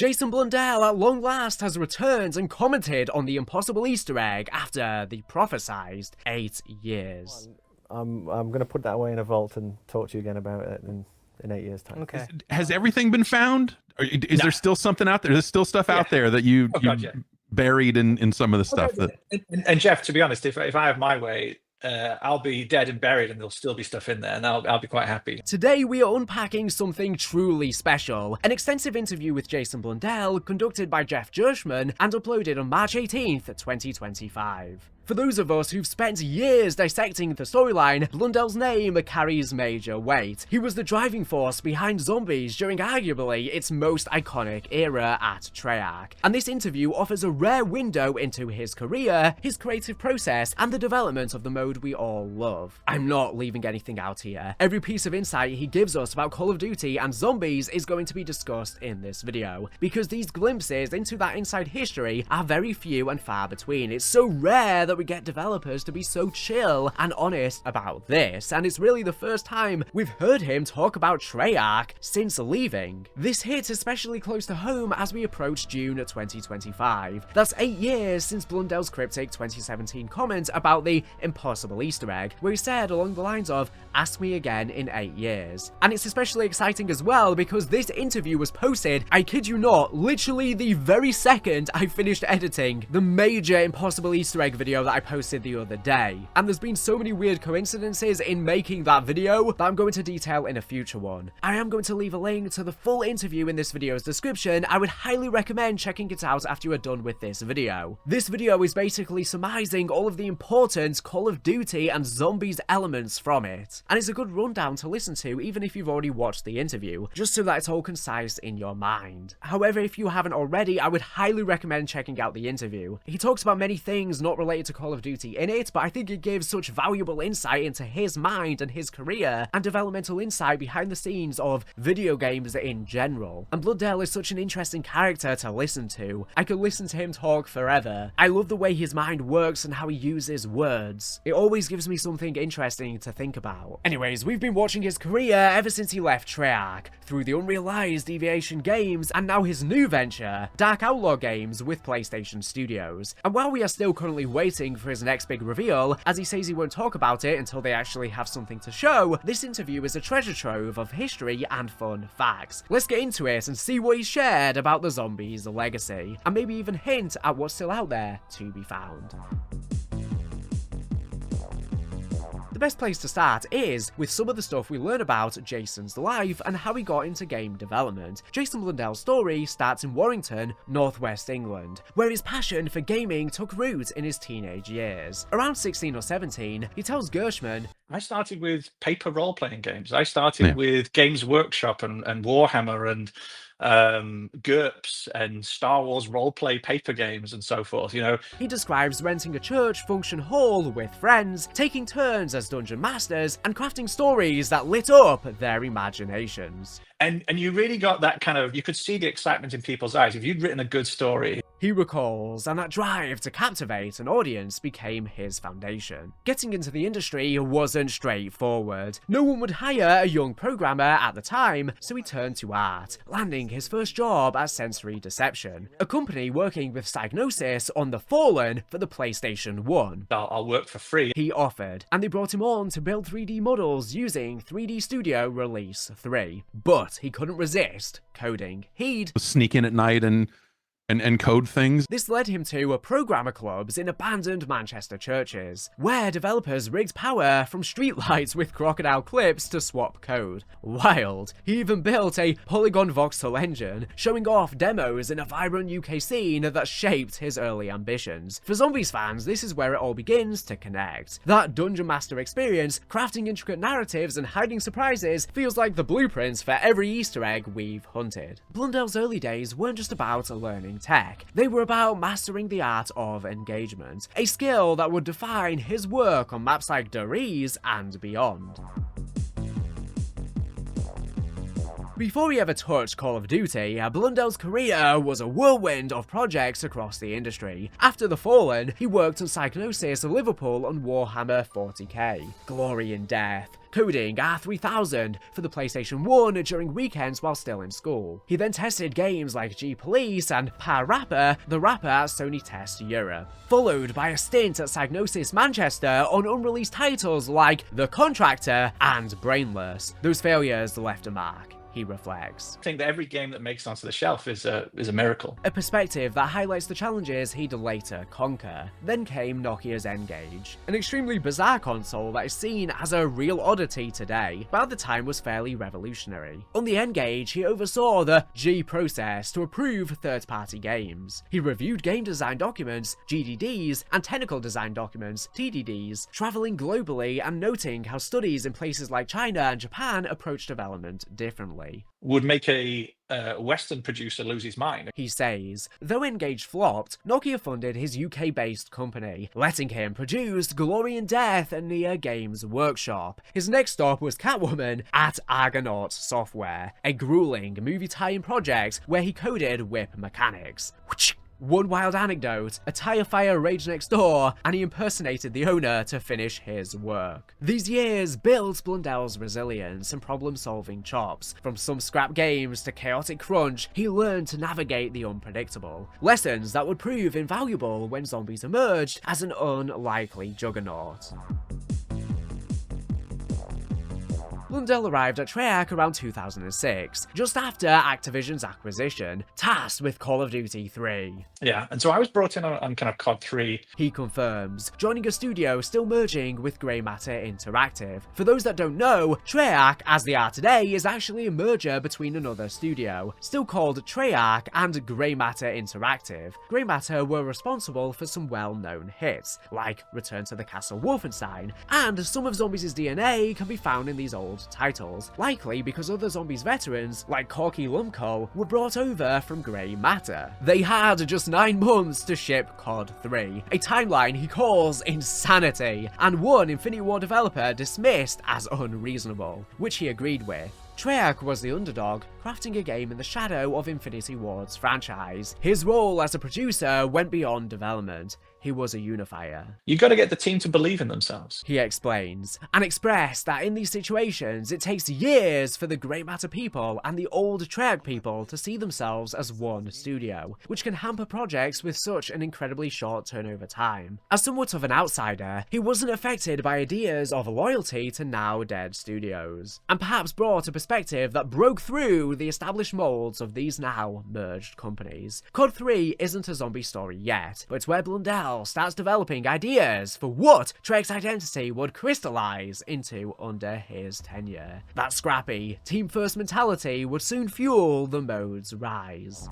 Jason Blundell at long last has returned and commented on the impossible Easter egg after the prophesized 8 years. I'm going to put that away in a vault and talk to you again about it in 8 years' time. Okay. Has everything been found? Or is there still something out there? There's still stuff out there that you buried in some of the stuff. And Jeff, to be honest, if I have my way, I'll be dead and buried, and there'll still be stuff in there, and I'll be quite happy. Today we are unpacking something truly special, an extensive interview with Jason Blundell conducted by Jeff Gershman and uploaded on March 18th, 2025. For those of us who've spent years dissecting the storyline, Blundell's name carries major weight. He was the driving force behind Zombies during arguably its most iconic era at Treyarch, and this interview offers a rare window into his career, his creative process, and the development of the mode we all love. I'm not leaving anything out here. Every piece of insight he gives us about Call of Duty and Zombies is going to be discussed in this video, because these glimpses into that inside history are very few and far between. It's so rare that we get developers to be so chill and honest about this, and it's really the first time we've heard him talk about Treyarch since leaving. This hits especially close to home as we approach June 2025. That's 8 years since Blundell's cryptic 2017 comment about the impossible Easter egg, where he said along the lines of, "Ask me again in 8 years." And it's especially exciting as well because this interview was posted, I kid you not, literally the very second I finished editing the major impossible Easter egg video that I posted the other day. And there's been so many weird coincidences in making that video that I'm going to detail in a future one. I am going to leave a link to the full interview in this video's description. I would highly recommend checking it out after you're done with this video. This video is basically surmising all of the important Call of Duty and Zombies elements from it, and it's a good rundown to listen to even if you've already watched the interview, just so that it's all concise in your mind. However, if you haven't already, I would highly recommend checking out the interview. He talks about many things not related to Call of Duty in it, but I think it gives such valuable insight into his mind and his career, and developmental insight behind the scenes of video games in general. And Blundell is such an interesting character to listen to. I could listen to him talk forever. I love the way his mind works and how he uses words. It always gives me something interesting to think about. Anyways, we've been watching his career ever since he left Treyarch, through the unrealized Deviation Games, and now his new venture, Dark Outlaw Games with PlayStation Studios. And while we are still currently waiting for his next big reveal, as he says he won't talk about it until they actually have something to show, this interview is a treasure trove of history and fun facts. Let's get into it and see what he shared about the Zombies legacy, and maybe even hint at what's still out there to be found. The best place to start is with some of the stuff we learn about Jason's life and how he got into game development. Jason Blundell's story starts in Warrington, northwest England, where his passion for gaming took root in his teenage years. Around 16 or 17, he tells Gershman, I started with paper role-playing games. I started with Games Workshop and Warhammer and GURPS and Star Wars role-play paper games and so forth, you know. He describes renting a church function hall with friends, taking turns as dungeon masters, and crafting stories that lit up their imaginations. And you really got that kind of, you could see the excitement in people's eyes. If you'd written a good story, he recalls, and that drive to captivate an audience became his foundation. Getting into the industry wasn't straightforward. No one would hire a young programmer at the time, so he turned to art, landing his first job at Sensory Deception, a company working with Psygnosis on The Fallen for the PlayStation 1. I'll work for free, he offered, and they brought him on to build 3D models using 3D Studio Release 3. But he couldn't resist coding. He'd sneak in at night and code things. This led him to programmer clubs in abandoned Manchester churches, where developers rigged power from streetlights with crocodile clips to swap code. Wild. He even built a polygon voxel engine, showing off demos in a vibrant UK scene that shaped his early ambitions. For Zombies fans, this is where it all begins to connect. That Dungeon Master experience, crafting intricate narratives and hiding surprises, feels like the blueprints for every Easter egg we've hunted. Blundell's early days weren't just about learning tech. They were about mastering the art of engagement, a skill that would define his work on maps like Doriz and beyond. Before he ever touched Call of Duty, Blundell's career was a whirlwind of projects across the industry. After The Fallen, he worked on Psygnosis Liverpool on Warhammer 40k, Glory in Death, coding R3000 for the PlayStation 1 during weekends while still in school. He then tested games like G-Police and Pa-Rapper, the rapper at Sony Test Europe, followed by a stint at Psygnosis Manchester on unreleased titles like The Contractor and Brainless. Those failures left a mark, he reflects. I think that every game that makes it onto the shelf is a miracle. A perspective that highlights the challenges he'd later conquer. Then came Nokia's N-Gage, an extremely bizarre console that is seen as a real oddity today, but at the time was fairly revolutionary. On the N-Gage, he oversaw the G process to approve third-party games. He reviewed game design documents, GDDs, and technical design documents, TDDs, traveling globally and noting how studies in places like China and Japan approach development differently. Would make a Western producer lose his mind. He says, though N-Gage flopped, Nokia funded his UK-based company, letting him produce Glory and Death and Nia Games Workshop. His next stop was Catwoman at Argonaut Software, a grueling movie tie-in project where he coded whip mechanics. One wild anecdote, a tire fire raged next door, and he impersonated the owner to finish his work. These years built Blundell's resilience and problem-solving chops. From some scrap games to chaotic crunch, he learned to navigate the unpredictable. Lessons that would prove invaluable when Zombies emerged as an unlikely juggernaut. Blundell arrived at Treyarch around 2006, just after Activision's acquisition, tasked with Call of Duty 3. Yeah, and so I was brought in on kind of COD 3. He confirms, joining a studio still merging with Grey Matter Interactive. For those that don't know, Treyarch, as they are today, is actually a merger between another studio, still called Treyarch, and Grey Matter Interactive. Grey Matter were responsible for some well-known hits, like Return to the Castle Wolfenstein, and some of Zombies' DNA can be found in these old titles, likely because other Zombies veterans, like Corky Lumco, were brought over from Grey Matter. They had just 9 months to ship COD 3, a timeline he calls insanity, and one Infinity Ward developer dismissed as unreasonable, which he agreed with. Treyarch was the underdog, crafting a game in the shadow of Infinity Ward's franchise. His role as a producer went beyond development. He was a unifier. You got to get the team to believe in themselves. He explains, and expressed that in these situations, it takes years for the Grey Matter people and the old Treyarch people to see themselves as one studio, which can hamper projects with such an incredibly short turnover time. As somewhat of an outsider, he wasn't affected by ideas of loyalty to now dead studios, and perhaps brought a perspective that broke through the established molds of these now merged companies. COD 3 isn't a zombie story yet, but it's where Blundell starts developing ideas for what Treyarch's identity would crystallize into under his tenure. That scrappy, team-first mentality would soon fuel the mode's rise.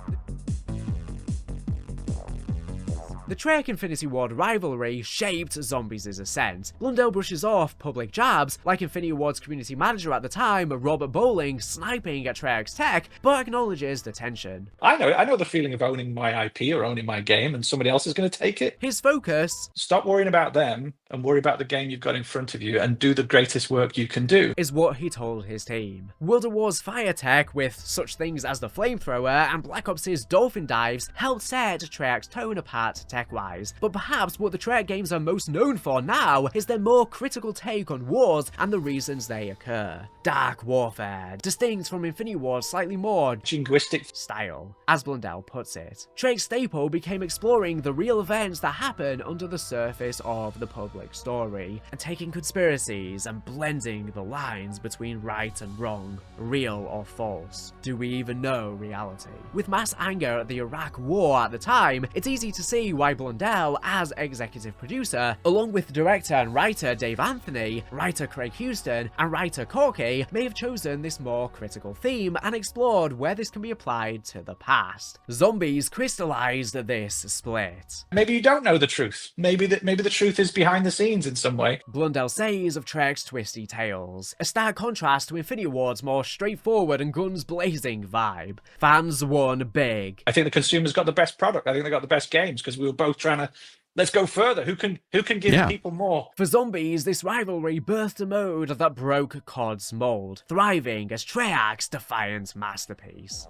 The Treyarch Infinity Ward rivalry shaped Zombies' ascent. Blundell brushes off public jabs, like Infinity Ward's community manager at the time, Robert Bowling, sniping at Treyarch's tech, but acknowledges the tension. I know the feeling of owning my IP or owning my game and somebody else is going to take it. His focus, stop worrying about them and worry about the game you've got in front of you and do the greatest work you can do, is what he told his team. World of War's fire tech, with such things as the flamethrower and Black Ops' dolphin dives, helped set Treyarch's tone apart tech-wise, but perhaps what the Treyarch games are most known for now is their more critical take on wars and the reasons they occur. Dark warfare, distinct from Infinity Ward's slightly more jingoistic style, as Blundell puts it. Treyarch's staple became exploring the real events that happen under the surface of the public story, and taking conspiracies and blending the lines between right and wrong, real or false. Do we even know reality? With mass anger at the Iraq War at the time, it's easy to see why Blundell, as executive producer, along with director and writer Dave Anthony, writer Craig Houston, and writer Corky, may have chosen this more critical theme and explored where this can be applied to the past. Zombies crystallized this split. Maybe you don't know the truth. Maybe the truth is behind the scenes in some way. Blundell says of Treyarch's twisty tales, a stark contrast to Infinity Ward's more straightforward and guns blazing vibe. Fans won big. I think the consumers got the best product. I think they got the best games because we were both trying to, let's go further. Who can give people more? For Zombies, this rivalry birthed a mode that broke COD's mold, thriving as Treyarch's defiant masterpiece.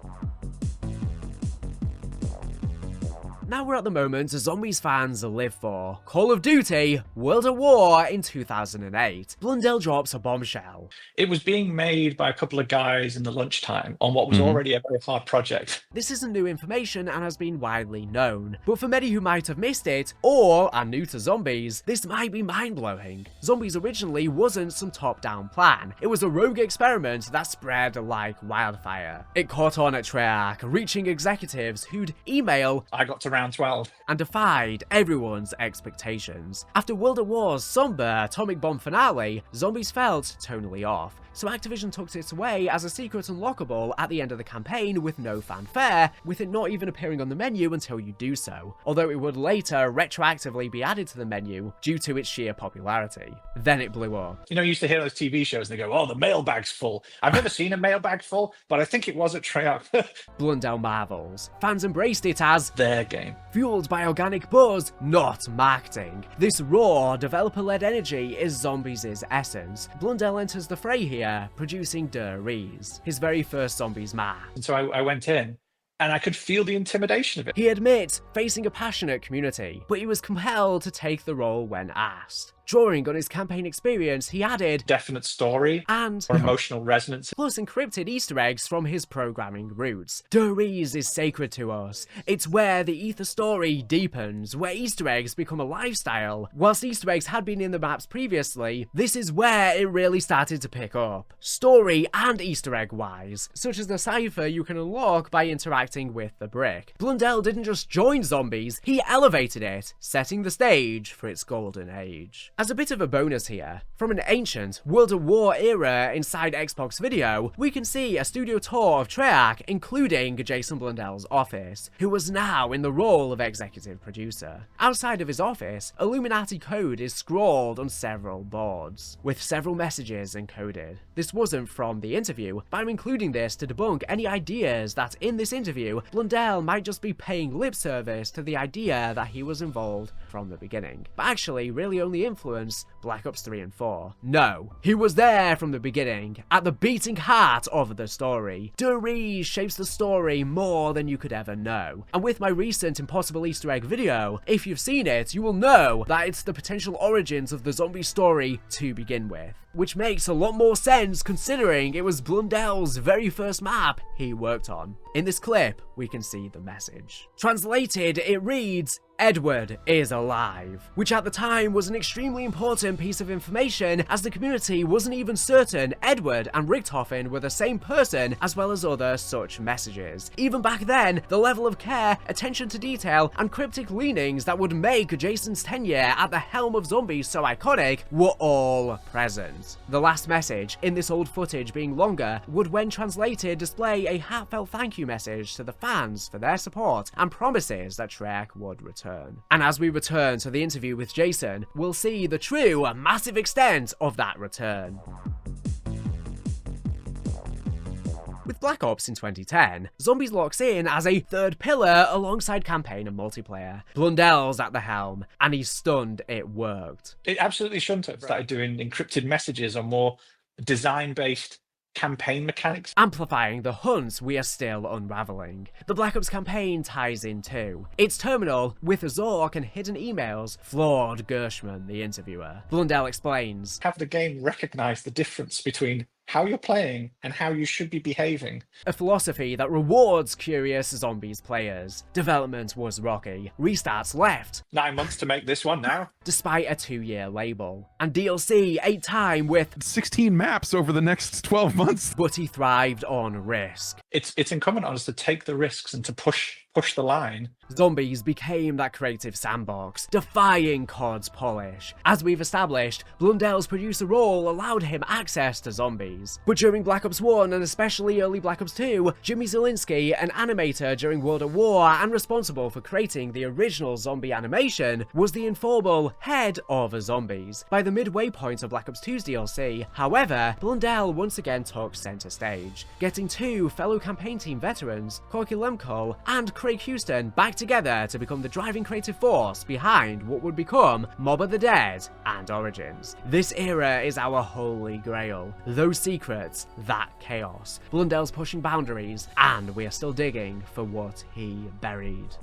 Now we're at the moment Zombies fans live for. Call of Duty World at War in 2008. Blundell drops a bombshell. It was being made by a couple of guys in the lunchtime on what was already a very hard project. This isn't new information and has been widely known, but for many who might have missed it, or are new to Zombies, this might be mind-blowing. Zombies originally wasn't some top-down plan. It was a rogue experiment that spread like wildfire. It caught on at Treyarch, reaching executives who'd email, I got to round 12. and defied everyone's expectations. After World at War's somber atomic bomb finale, Zombies felt tonally off, so Activision tucked it away as a secret unlockable at the end of the campaign with no fanfare, with it not even appearing on the menu until you do so, although it would later retroactively be added to the menu due to its sheer popularity. Then it blew up. You know, you used to hear those TV shows and they go, oh, the mailbag's full. I've never seen a mailbag full, but I think it was at Treyarch. Blundell marvels. Fans embraced it as their game. Fueled by organic buzz, not marketing. This raw, developer-led energy is Zombies' essence. Blundell enters the fray here, producing Der Riese, his very first Zombies map. And so I went in, and I could feel the intimidation of it. He admits facing a passionate community, but he was compelled to take the role when asked. Drawing on his campaign experience, he added definite story and or emotional resonance, plus encrypted Easter eggs from his programming roots. Der Riese is sacred to us. It's where the ether story deepens, where Easter eggs become a lifestyle. Whilst Easter eggs had been in the maps previously, this is where it really started to pick up, story and Easter egg wise, such as the cipher you can unlock by interacting with the brick. Blundell didn't just join Zombies, he elevated it, setting the stage for its golden age. As a bit of a bonus here, from an ancient World at War era inside Xbox video, we can see a studio tour of Treyarch, including Jason Blundell's office, who was now in the role of executive producer. Outside of his office, Illuminati code is scrawled on several boards, with several messages encoded. This wasn't from the interview, but I'm including this to debunk any ideas that in this interview, Blundell might just be paying lip service to the idea that he was involved from the beginning, but actually really only influenced Black Ops 3 and 4. No, he was there from the beginning, at the beating heart of the story. Der Riese shapes the story more than you could ever know, and with my recent Impossible Easter egg video, if you've seen it, you will know that it's the potential origins of the zombie story to begin with, which makes a lot more sense considering it was Blundell's very first map he worked on. In this clip, we can see the message. Translated, it reads, Edward is alive, which at the time was an extremely important piece of information as the community wasn't even certain Edward and Richthofen were the same person, as well as other such messages. Even back then, the level of care, attention to detail, and cryptic leanings that would make Jason's tenure at the helm of Zombies so iconic were all present. The last message, in this old footage being longer, would when translated display a heartfelt thank you message to the fans for their support and promises that Treyarch would return. And as we return to the interview with Jason, we'll see the true massive extent of that return. With Black Ops in 2010, Zombies locks in as a third pillar alongside campaign and multiplayer. Blundell's at the helm, and he's stunned it worked. It absolutely shouldn't have started doing encrypted messages or more design-based campaign mechanics. Amplifying the hunts we are still unraveling. The Black Ops campaign ties in too. Its terminal, with Zork and hidden emails, floored Gershman, the interviewer. Blundell explains, have the game recognize the difference between how you're playing and how you should be behaving. A philosophy that rewards curious Zombies players. Development was rocky. Restarts left. 9 months to make this one now. Despite a 2-year label. And DLC ate time with 16 maps over the next 12 months. But he thrived on risk. It's incumbent on us to take the risks and to push the line. Zombies became that creative sandbox, defying COD's polish. As we've established, Blundell's producer role allowed him access to Zombies. But during Black Ops 1 and especially early Black Ops 2, Jimmy Zielinski, an animator during World at War and responsible for creating the original zombie animation, was the informal head of Zombies. By the midway point of Black Ops 2's DLC, however, Blundell once again took center stage, getting 2 fellow campaign team veterans, Corky Lemko and Craig Houston, back together to become the driving creative force behind what would become Mob of the Dead and Origins. This era is our holy grail. Those secrets, that chaos. Blundell's pushing boundaries, and we are still digging for what he buried.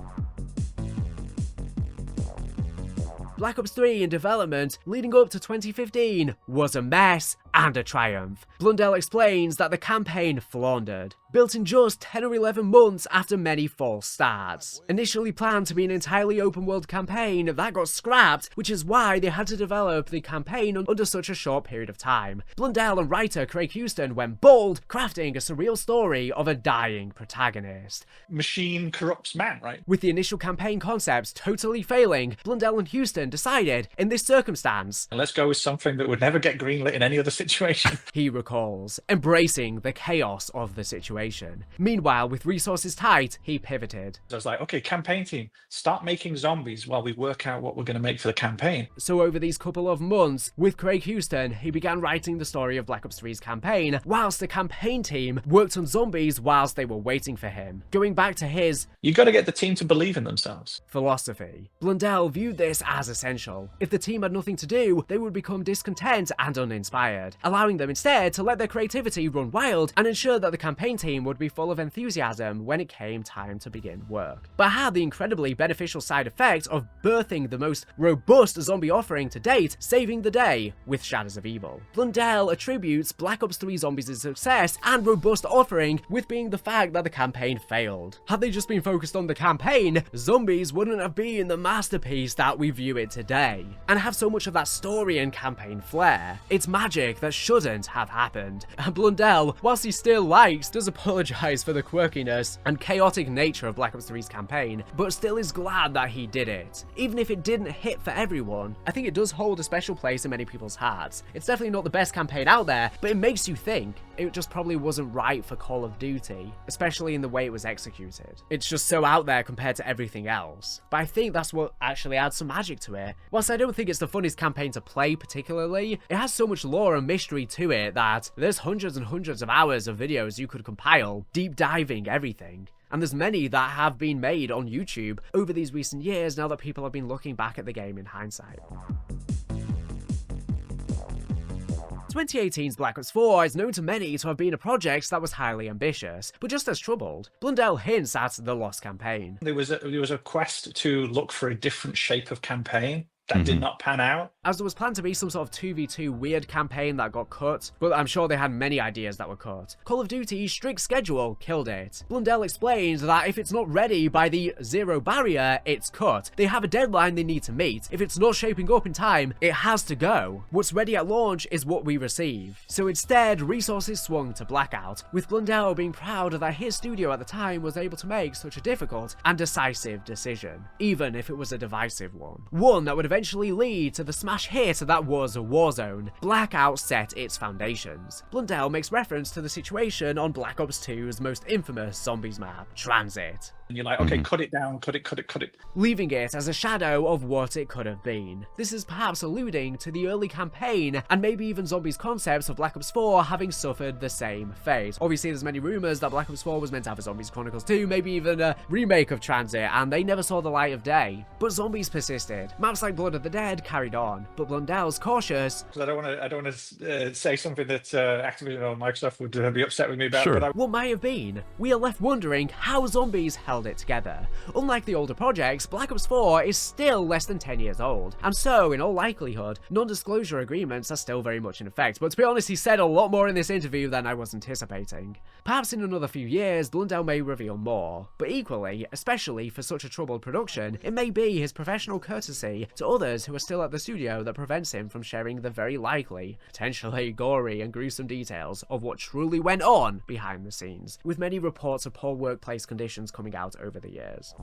Black Ops 3 in development leading up to 2015 was a mess and a triumph. Blundell explains that the campaign floundered, built in just 10 or 11 months after many false starts. Initially planned to be an entirely open world campaign, that got scrapped, which is why they had to develop the campaign under such a short period of time. Blundell and writer Craig Houston went bold, crafting a surreal story of a dying protagonist. Machine corrupts man, right? With the initial campaign concepts totally failing, Blundell and Houston decided, in this circumstance, let's go with something that would never get greenlit in any other situation. He recalls, embracing the chaos of the situation. Meanwhile, with resources tight, he pivoted. I was like, okay, campaign team, start making zombies while we work out what we're going to make for the campaign. So over these couple of months, with Craig Houston, he began writing the story of Black Ops 3's campaign, whilst the campaign team worked on zombies whilst they were waiting for him. Going back to his you got to get the team to believe in themselves philosophy, Blundell viewed this as essential. If the team had nothing to do, they would become discontent and uninspired, allowing them instead to let their creativity run wild and ensure that the campaign team would be full of enthusiasm when it came time to begin work. But had the incredibly beneficial side effect of birthing the most robust zombie offering to date, saving the day with Shadows of Evil. Blundell attributes Black Ops 3 Zombies' success and robust offering with being the fact that the campaign failed. Had they just been focused on the campaign, Zombies wouldn't have been the masterpiece that we view it today, and have so much of that story and campaign flair. It's magic that shouldn't have happened. And Blundell, whilst he still likes, does apologise for the quirkiness and chaotic nature of Black Ops 3's campaign, but still is glad that he did it. Even if it didn't hit for everyone, I think it does hold a special place in many people's hearts. It's definitely not the best campaign out there, but it makes you think. It just probably wasn't right for Call of Duty, especially in the way it was executed. It's just so out there compared to everything else. But I think that's what actually adds some magic to it. Whilst I don't think it's the funnest campaign to play particularly, it has so much lore and mystery to it that there's hundreds and hundreds of hours of videos you could compile, deep diving everything. And there's many that have been made on YouTube over these recent years now that people have been looking back at the game in hindsight. 2018's Black Ops 4 is known to many to have been a project that was highly ambitious, but just as troubled. Blundell hints at the Lost campaign. There was a quest to look for a different shape of campaign that did not pan out. As there was planned to be some sort of 2v2 weird campaign that got cut, but I'm sure they had many ideas that were cut. Call of Duty's strict schedule killed it. Blundell explains that if it's not ready by the zero barrier, it's cut. They have a deadline they need to meet. If it's not shaping up in time, it has to go. What's ready at launch is what we receive. So instead, resources swung to Blackout, with Blundell being proud that his studio at the time was able to make such a difficult and decisive decision, even if it was a divisive one. One that would eventually lead to the smash hit that was Warzone. Blackout set its foundations. Blundell makes reference to the situation on Black Ops 2's most infamous zombies map, Transit. And you're like, okay, cut it down, cut it. Leaving it as a shadow of what it could have been. This is perhaps alluding to the early campaign, and maybe even Zombies concepts of Black Ops 4 having suffered the same fate. Obviously, there's many rumours that Black Ops 4 was meant to have a Zombies Chronicles 2, maybe even a remake of Transit, and they never saw the light of day. But Zombies persisted. Maps like Blood of the Dead carried on, but Blundell's cautious. Because I don't want to say something that Activision or Microsoft would be upset with me about. Sure. But what might have been? We are left wondering how Zombies held it together. Unlike the older projects, Black Ops 4 is still less than 10 years old, and so, in all likelihood, non-disclosure agreements are still very much in effect, but to be honest, he said a lot more in this interview than I was anticipating. Perhaps in another few years, Blundell may reveal more, but equally, especially for such a troubled production, it may be his professional courtesy to others who are still at the studio that prevents him from sharing the very likely, potentially gory and gruesome details of what truly went on behind the scenes, with many reports of poor workplace conditions coming out over the years.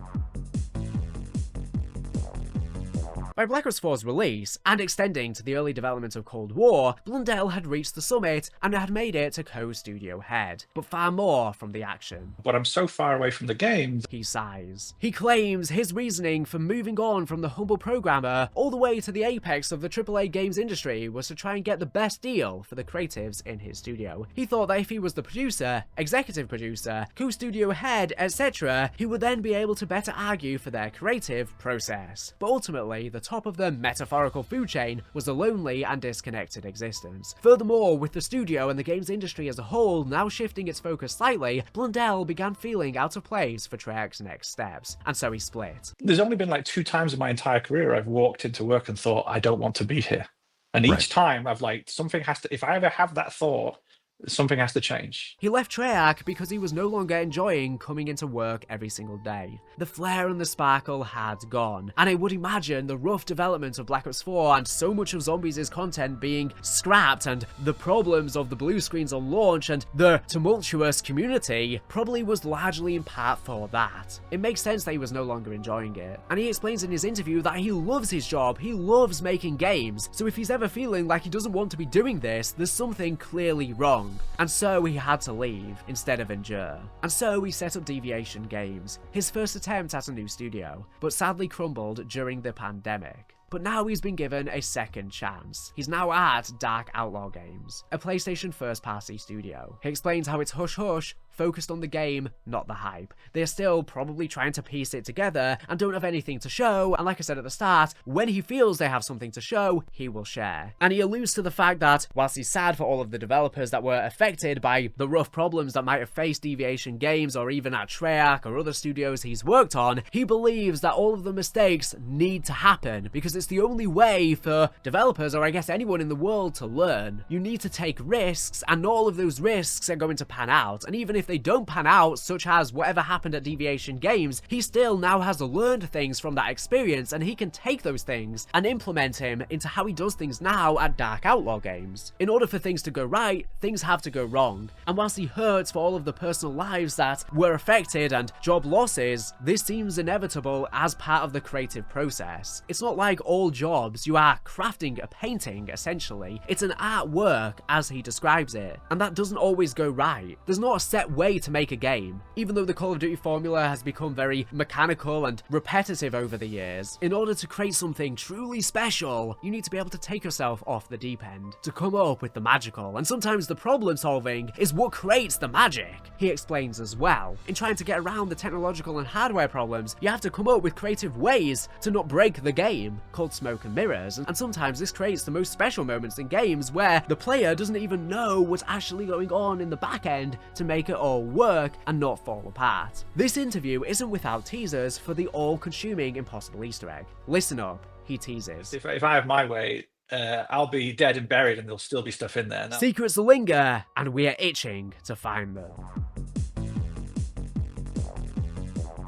By Black Ops 4's release, and extending to the early development of Cold War, Blundell had reached the summit and had made it to co-studio head, but far more from the action. But I'm so far away from the game. He sighs. He claims his reasoning for moving on from the humble programmer all the way to the apex of the AAA games industry was to try and get the best deal for the creatives in his studio. He thought that if he was the producer, executive producer, co-studio head, etc., he would then be able to better argue for their creative process. But ultimately, the top of the metaphorical food chain was a lonely and disconnected existence. Furthermore, with the studio and the games industry as a whole now shifting its focus slightly, Blundell began feeling out of place for Treyarch's next steps, and so he split. There's only been like 2 times in my entire career I've walked into work and thought, I don't want to be here. And each time I've like, something has to, if I ever have that thought, something has to change. He left Treyarch because he was no longer enjoying coming into work every single day. The flair and the sparkle had gone, and I would imagine the rough development of Black Ops 4 and so much of Zombies' content being scrapped, and the problems of the blue screens on launch and the tumultuous community probably was largely in part for that. It makes sense that he was no longer enjoying it, and he explains in his interview that he loves his job, he loves making games, so if he's ever feeling like he doesn't want to be doing this, there's something clearly wrong. And so he had to leave instead of endure. And so he set up Deviation Games, his first attempt at a new studio, but sadly crumbled during the pandemic. But now he's been given a second chance. He's now at Dark Outlaw Games, a PlayStation first-party studio. He explains how it's hush-hush, focused on the game, not the hype. They're still probably trying to piece it together and don't have anything to show, and like I said at the start, when he feels they have something to show, he will share. And he alludes to the fact that, whilst he's sad for all of the developers that were affected by the rough problems that might have faced Deviation Games or even at Treyarch or other studios he's worked on, he believes that all of the mistakes need to happen because it's the only way for developers, or I guess anyone in the world, to learn. You need to take risks, and not all of those risks are going to pan out, and even if they don't pan out, such as whatever happened at Deviation Games, he still now has learned things from that experience, and he can take those things and implement him into how he does things now at Dark Outlaw Games. In order for things to go right, things have to go wrong, and whilst he hurts for all of the personal lives that were affected and job losses, this seems inevitable as part of the creative process. It's not like all jobs you are crafting a painting, essentially. It's an artwork as he describes it, and that doesn't always go right. There's not a set way to make a game. Even though the Call of Duty formula has become very mechanical and repetitive over the years, in order to create something truly special, you need to be able to take yourself off the deep end, to come up with the magical, and sometimes the problem solving is what creates the magic. He explains as well, in trying to get around the technological and hardware problems, you have to come up with creative ways to not break the game, called smoke and mirrors, and sometimes this creates the most special moments in games where the player doesn't even know what's actually going on in the back end to make it all work and not fall apart. This interview isn't without teasers for the all-consuming impossible Easter egg. Listen up, he teases. If I have my way, I'll be dead and buried and there'll still be stuff in there. Secrets linger, and we are itching to find them.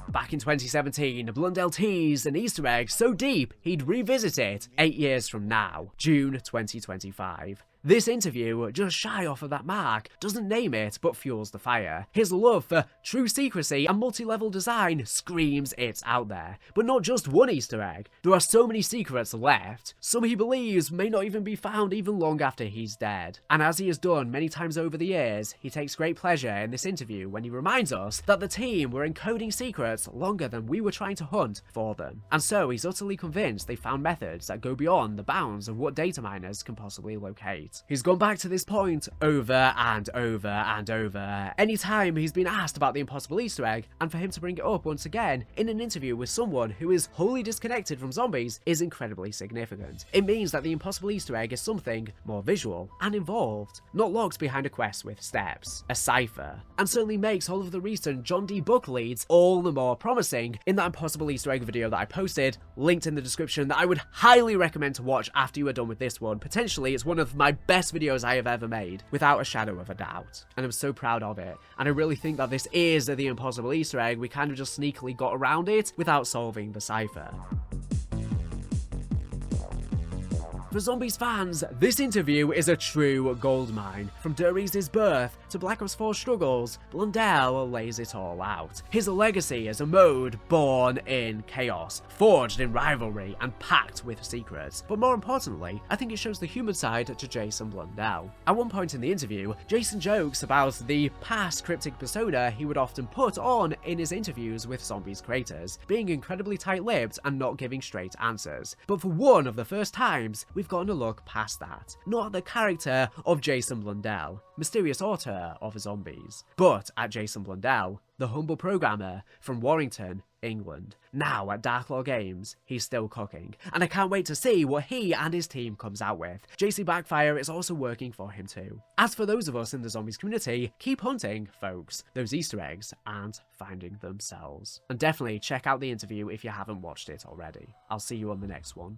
Back in 2017, Blundell teased an Easter egg so deep he'd revisit it 8 years from now, June 2025. This interview, just shy off of that mark, doesn't name it but fuels the fire. His love for true secrecy and multi-level design screams it's out there. But not just one Easter egg. There are so many secrets left. Some he believes may not even be found even long after he's dead. And as he has done many times over the years, he takes great pleasure in this interview when he reminds us that the team were encoding secrets longer than we were trying to hunt for them. And so he's utterly convinced they found methods that go beyond the bounds of what data miners can possibly locate. He's gone back to this point over and over and over. Anytime he's been asked about the impossible Easter egg, and for him to bring it up once again in an interview with someone who is wholly disconnected from zombies is incredibly significant. It means that the impossible Easter egg is something more visual and involved, not locked behind a quest with steps, a cipher, and certainly makes all of the recent John D. Book leads all the more promising in that impossible Easter egg video that I posted, linked in the description, that I would highly recommend to watch after you are done with this one. Potentially, it's one of my best videos I have ever made, without a shadow of a doubt, and I'm so proud of it, and I really think that this is the impossible Easter egg. We kind of just sneakily got around it without solving the cipher. For Zombies fans, this interview is a true goldmine. From Der Ries's birth to Black Ops 4 struggles, Blundell lays it all out. His legacy is a mode born in chaos, forged in rivalry, and packed with secrets. But more importantly, I think it shows the human side to Jason Blundell. At one point in the interview, Jason jokes about the past cryptic persona he would often put on in his interviews with Zombies creators, being incredibly tight-lipped and not giving straight answers. But for one of the first times, we've we've gotten a look past that, not at the character of Jason Blundell, mysterious author of Zombies, but at Jason Blundell, the humble programmer from Warrington, England. Now at Darklaw Games, he's still cooking, and I can't wait to see what he and his team comes out with. JC Backfire is also working for him too. As for those of us in the Zombies community, keep hunting, folks, those Easter eggs and finding themselves. And definitely check out the interview if you haven't watched it already. I'll see you on the next one.